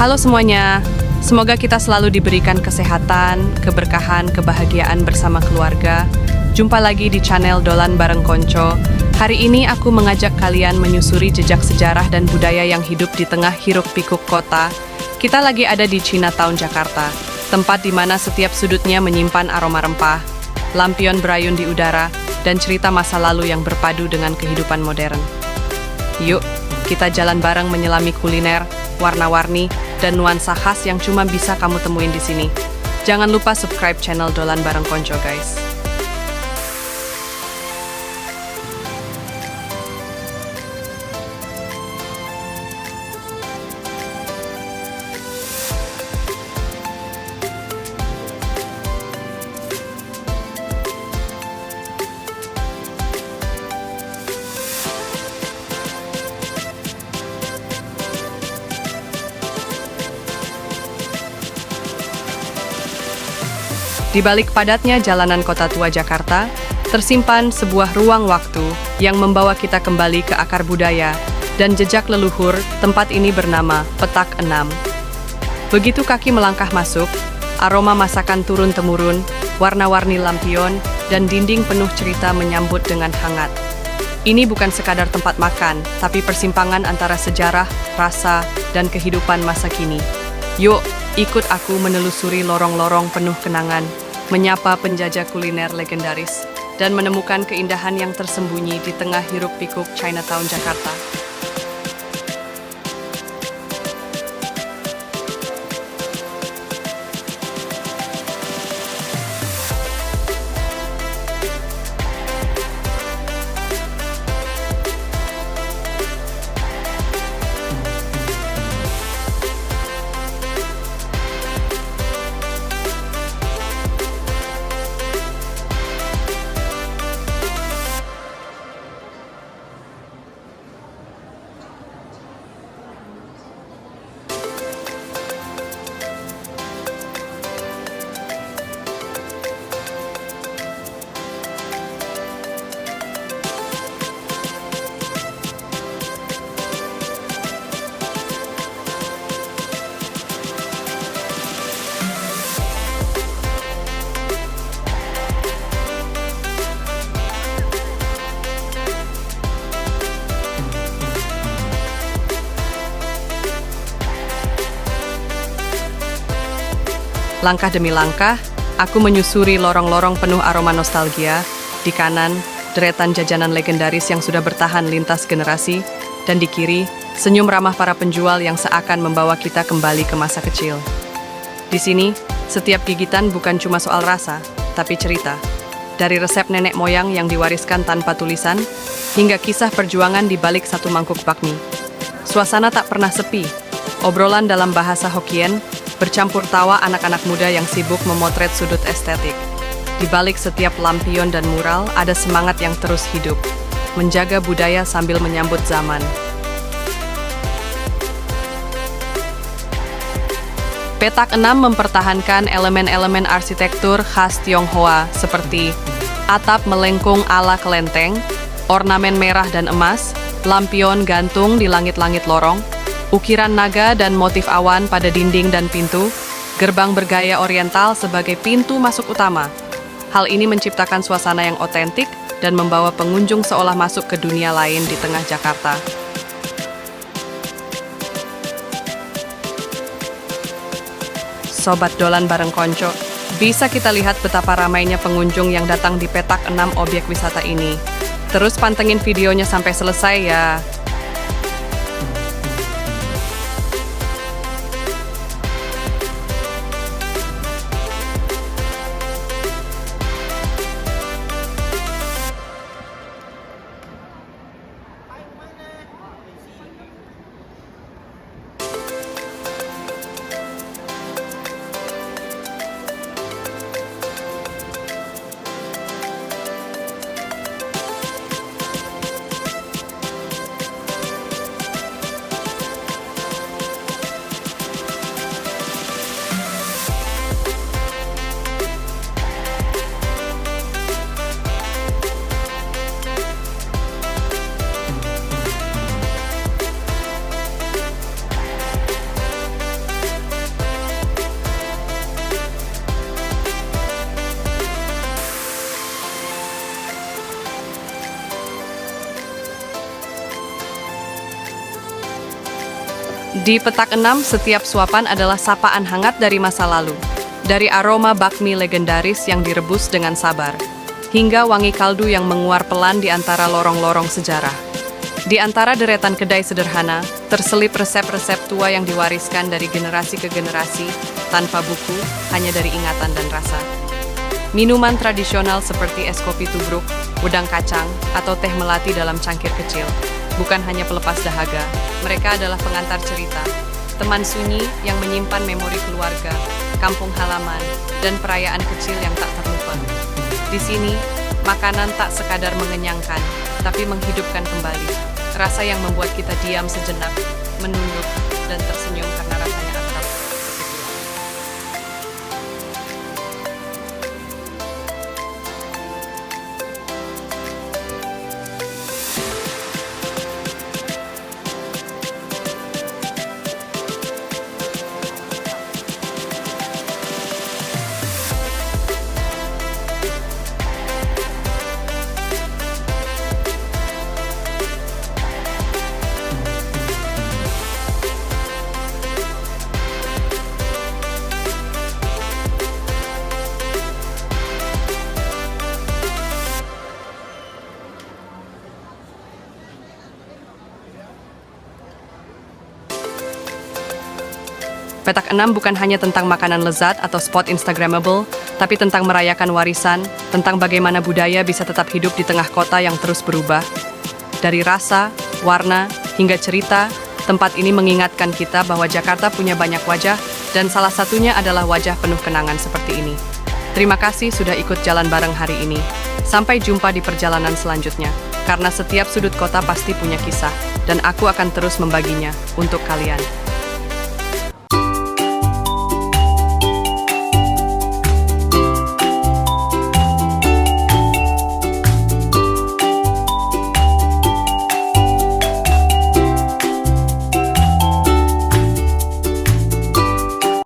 Halo semuanya, semoga kita selalu diberikan kesehatan, keberkahan, kebahagiaan bersama keluarga. Jumpa lagi di channel Dolan Bareng Konco. Hari ini aku mengajak kalian menyusuri jejak sejarah dan budaya yang hidup di tengah hiruk-pikuk kota. Kita lagi ada di Chinatown, Jakarta, tempat di mana setiap sudutnya menyimpan aroma rempah, lampion berayun di udara, dan cerita masa lalu yang berpadu dengan kehidupan modern. Yuk, kita jalan bareng menyelami kuliner, warna-warni, dan nuansa khas yang cuma bisa kamu temuin di sini. Jangan lupa subscribe channel Dolan Bareng Konco, guys. Di balik padatnya jalanan kota tua Jakarta, tersimpan sebuah ruang waktu yang membawa kita kembali ke akar budaya dan jejak leluhur. Tempat ini bernama Petak 6. Begitu kaki melangkah masuk, aroma masakan turun-temurun, warna-warni lampion, dan dinding penuh cerita menyambut dengan hangat. Ini bukan sekadar tempat makan, tapi persimpangan antara sejarah, rasa, dan kehidupan masa kini. Yuk, ikut aku menelusuri lorong-lorong penuh kenangan, menyapa penjajah kuliner legendaris, dan menemukan keindahan yang tersembunyi di tengah hiruk-pikuk Chinatown, Jakarta. Langkah demi langkah, aku menyusuri lorong-lorong penuh aroma nostalgia. Di kanan, deretan jajanan legendaris yang sudah bertahan lintas generasi, dan di kiri, senyum ramah para penjual yang seakan membawa kita kembali ke masa kecil. Di sini, setiap gigitan bukan cuma soal rasa, tapi cerita. Dari resep nenek moyang yang diwariskan tanpa tulisan, hingga kisah perjuangan di balik satu mangkuk bakmi. Suasana tak pernah sepi. Obrolan dalam bahasa Hokkien, bercampur tawa anak-anak muda yang sibuk memotret sudut estetik. Di balik setiap lampion dan mural, ada semangat yang terus hidup, menjaga budaya sambil menyambut zaman. Petak 6 mempertahankan elemen-elemen arsitektur khas Tionghoa seperti atap melengkung ala kelenteng, ornamen merah dan emas, lampion gantung di langit-langit lorong, ukiran naga dan motif awan pada dinding dan pintu, gerbang bergaya oriental sebagai pintu masuk utama. Hal ini menciptakan suasana yang otentik dan membawa pengunjung seolah masuk ke dunia lain di tengah Jakarta. Sobat Dolan Bareng Konco, bisa kita lihat betapa ramainya pengunjung yang datang di Petak 6 objek wisata ini. Terus pantengin videonya sampai selesai ya. Di petak 6, setiap suapan adalah sapaan hangat dari masa lalu. Dari aroma bakmi legendaris yang direbus dengan sabar, hingga wangi kaldu yang menguar pelan di antara lorong-lorong sejarah. Di antara deretan kedai sederhana, terselip resep-resep tua yang diwariskan dari generasi ke generasi, tanpa buku, hanya dari ingatan dan rasa. Minuman tradisional seperti es kopi tubruk, udang kacang, atau teh melati dalam cangkir kecil, bukan hanya pelepas dahaga, mereka adalah pengantar cerita, teman sunyi yang menyimpan memori keluarga, kampung halaman, dan perayaan kecil yang tak terlupa. Di sini, makanan tak sekadar mengenyangkan, tapi menghidupkan kembali. Rasa yang membuat kita diam sejenak, menunduk, dan tersenyum karena rasanya akrab. Petak 6 bukan hanya tentang makanan lezat atau spot Instagramable, tapi tentang merayakan warisan, tentang bagaimana budaya bisa tetap hidup di tengah kota yang terus berubah. Dari rasa, warna, hingga cerita, tempat ini mengingatkan kita bahwa Jakarta punya banyak wajah, dan salah satunya adalah wajah penuh kenangan seperti ini. Terima kasih sudah ikut jalan bareng hari ini. Sampai jumpa di perjalanan selanjutnya, karena setiap sudut kota pasti punya kisah, dan aku akan terus membaginya untuk kalian.